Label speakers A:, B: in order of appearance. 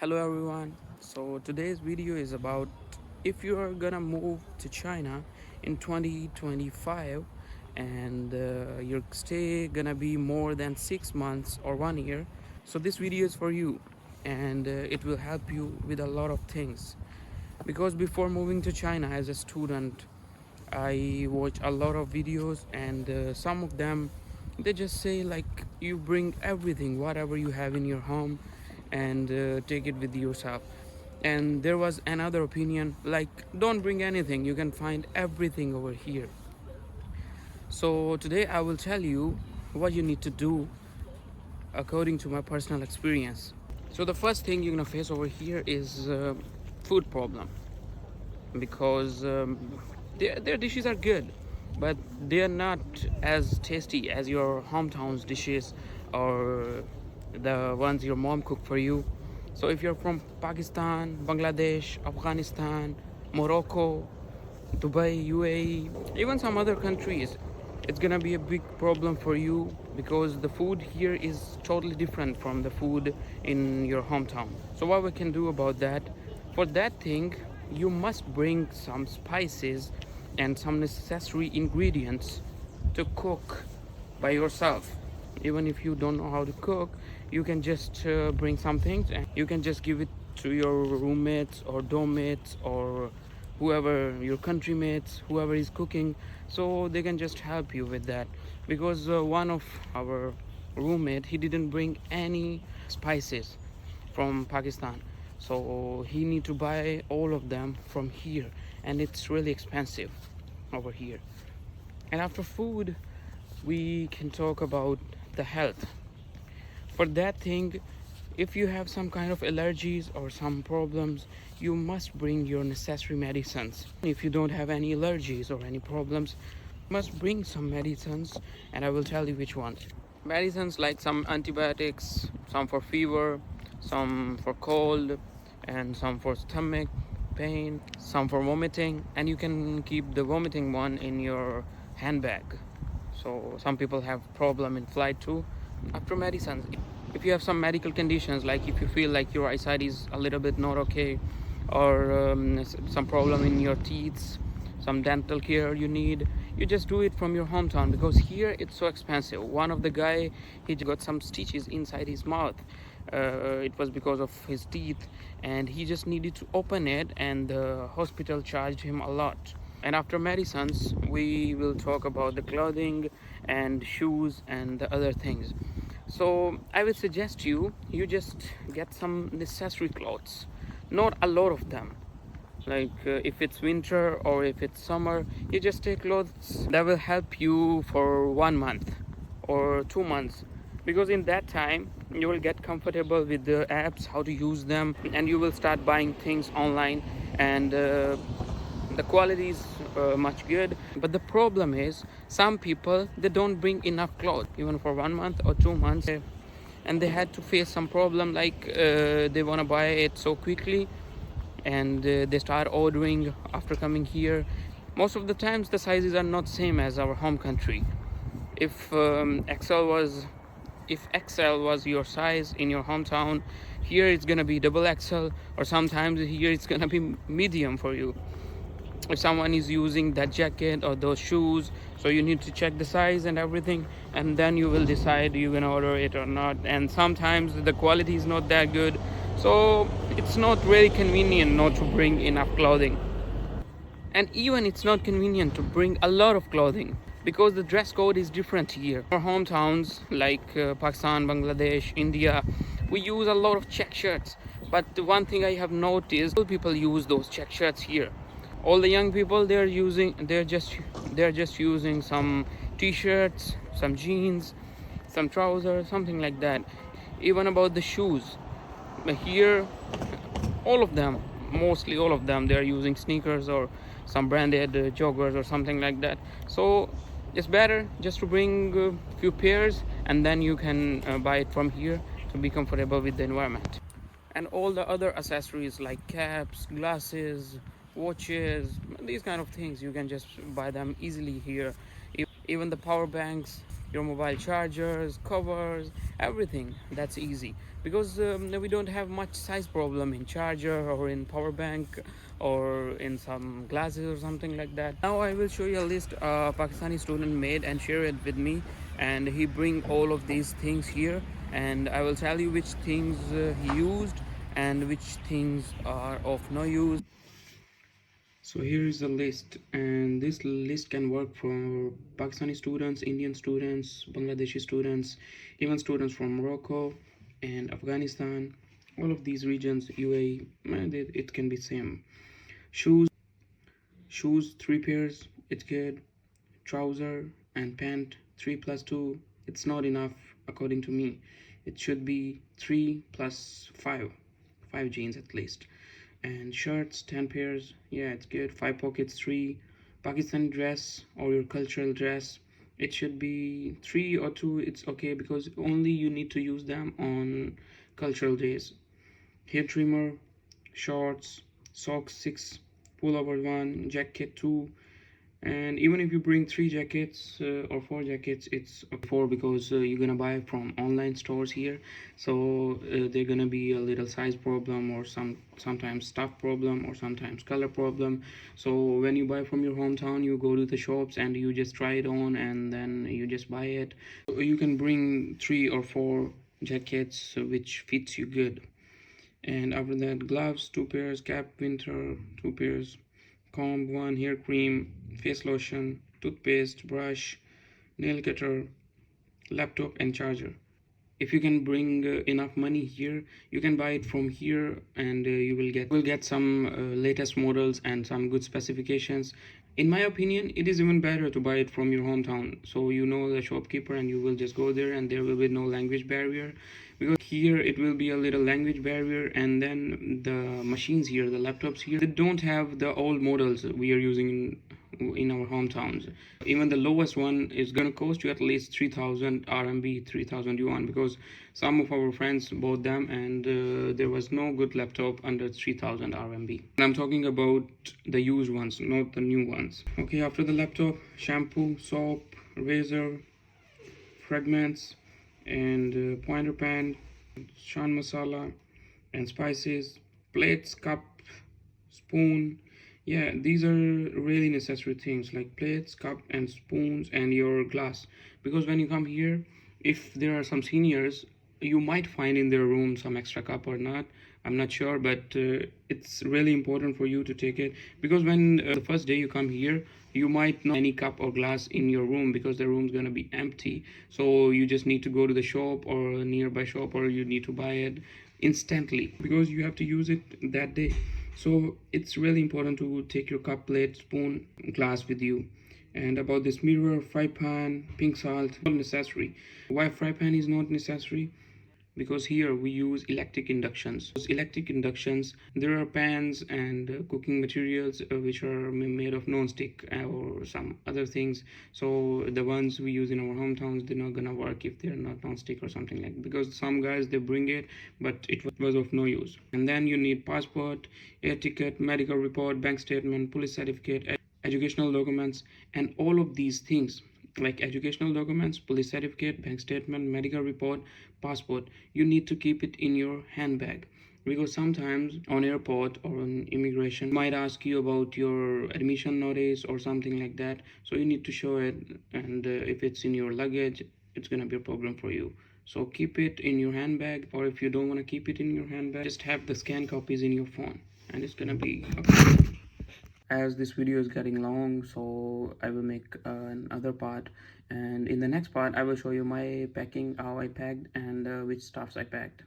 A: Hello everyone. So today's video is about if you are gonna move to China in 2025 and your stay gonna be more than 6 months or 1 year. So this video is for you and it will help you with a lot of things. Because before moving to China as a student, I watch a lot of videos and some of them they just say like you bring everything whatever you have in your home and take it with yourself. And there was another opinion like don't bring anything, you can find everything over here. So today I will tell you what you need to do according to my personal experience. So the first thing you're gonna face over here is food problem, because their dishes are good, but they are not as tasty as your hometown's dishes or the ones your mom cooked for you. So if you're from Pakistan, Bangladesh, Afghanistan, Morocco, Dubai, UAE, even some other countries, it's gonna be a big problem for you because the food here is totally different from the food in your hometown. So what we can do about that? For that thing, you must bring some spices and some necessary ingredients to cook by yourself. Even if you don't know how to cook, you can just bring some things and you can just give it to your roommates or dorm mates or whoever, your country mates, whoever is cooking, so they can just help you with that. Because one of our roommate, he didn't bring any spices from Pakistan, so he need to buy all of them from here, and it's really expensive over here. And after food, we can talk about the health. For that thing, if you have some kind of allergies or some problems, you must bring your necessary medicines. If you don't have any allergies or any problems, you must bring some medicines, and I will tell you which ones. Medicines like some antibiotics, some for fever, some for cold, and some for stomach pain, some for vomiting, and you can keep the vomiting one in your handbag. So some people have problem in flight too. After medicines, if you have some medical conditions, like if you feel like your eyesight is a little bit not okay, or some problem in your teeth, some dental care you need, you just do it from your hometown, because here it's so expensive. One of the guy, he got some stitches inside his mouth. It was because of his teeth, and he just needed to open it, and the hospital charged him a lot. And after medicines, we will talk about the clothing and shoes and the other things. So I would suggest you just get some necessary clothes, not a lot of them. Like if it's winter or if it's summer, you just take clothes that will help you for 1 month or 2 months, because in that time you will get comfortable with the apps, how to use them, and you will start buying things online, and the quality is much good. But the problem is some people, they don't bring enough clothes even for 1 month or 2 months, and they had to face some problem like they want to buy it so quickly, and they start ordering after coming here. Most of the times the sizes are not same as our home country. If XL was your size in your hometown, here it's gonna be double XL, or sometimes here it's gonna be medium for you. If someone is using that jacket or those shoes, so you need to check the size and everything, and then you will decide you're gonna order it or not. And sometimes the quality is not that good, so it's not really convenient not to bring enough clothing. And even it's not convenient to bring a lot of clothing, because the dress code is different here. Our hometowns like Pakistan, Bangladesh, India, we use a lot of check shirts. But the one thing I have noticed, people use those check shirts here. All the young people, they're just using some t-shirts, some jeans, some trousers, something like that. Even about the shoes, here all of them, mostly all of them, they are using sneakers or some branded joggers or something like that. So it's better just to bring a few pairs, and then you can buy it from here to be comfortable with the environment. And all the other accessories like caps, glasses, watches, these kind of things, you can just buy them easily here. Even the power banks, your mobile chargers, covers, everything. That's easy because we don't have much size problem in charger or in power bank or in some glasses or something like that. Now I will show you a list Pakistani student made and share it with me, and he bring all of these things here, and I will tell you which things he used and which things are of no use. So here is the list, and this list can work for Pakistani students, Indian students, Bangladeshi students, even students from Morocco and Afghanistan. All of these regions, UAE, it can be same. Shoes, shoes 3 pairs. It's good. Trouser and pant 3 plus 2. It's not enough according to me. It should be 3 plus 5, 5 jeans at least. And shirts 10 pairs, yeah, it's good. 5 pockets 3. Pakistani dress or your cultural dress, it should be 3 or 2. It's okay because only you need to use them on cultural days. Hair trimmer, shorts, socks 6, pullover 1, jacket 2. And even if you bring 3 jackets or 4 jackets, it's okay. 4 because you're gonna buy from online stores here, so they're gonna be a little size problem or sometimes stuff problem or sometimes color problem. So when you buy from your hometown, you go to the shops and you just try it on and then you just buy it. So you can bring 3 or 4 jackets which fits you good. And after that, gloves 2 pairs, cap winter 2 pairs, comb 1, hair cream, face lotion, toothpaste, brush, nail cutter, laptop and charger. If you can bring enough money here, you can buy it from here, and you will get some latest models and some good specifications. In my opinion, it is even better to buy it from your hometown, so you know the shopkeeper and you will just go there and there will be no language barrier. Because here it will be a little language barrier, and then the machines here, the laptops here, they don't have the old models we are using in our hometowns. Even the lowest one is gonna cost you at least 3000 RMB, 3000 yuan, because some of our friends bought them and there was no good laptop under 3000 RMB. And I'm talking about the used ones, not the new ones. Okay, after the laptop, shampoo, soap, razor, fragments, and pointer pen, shan masala, and spices, plates, cup, spoon. Yeah, these are really necessary things like plates, cup, and spoons, and your glass. Because when you come here, if there are some seniors, you might find in their room some extra cup or not. I'm not sure, but it's really important for you to take it, because when the first day you come here, you might not have any cup or glass in your room because the room's gonna be empty. So you just need to go to the shop or a nearby shop, or you need to buy it instantly because you have to use it that day. So it's really important to take your cup, plate, spoon, glass with you. And about this mirror, fry pan, pink salt, not necessary. Why fry pan is not necessary? Because here we use electric inductions. Those electric inductions, there are pans and cooking materials which are made of non-stick or some other things. So the ones we use in our hometowns, they're not gonna work if they're not non-stick or something like that, because some guys they bring it but it was of no use. And then you need passport, air ticket, medical report, bank statement, police certificate, educational documents, and all of these things like educational documents, police certificate, bank statement, medical report, passport, you need to keep it in your handbag, because sometimes on airport or on immigration might ask you about your admission notice or something like that, so you need to show it. And if it's in your luggage, it's gonna be a problem for you. So keep it in your handbag, or if you don't want to keep it in your handbag, just have the scan copies in your phone and it's gonna be okay. As this video is getting long, so I will make another part, and in the next part I will show you my packing, how I packed, and which stuffs I packed.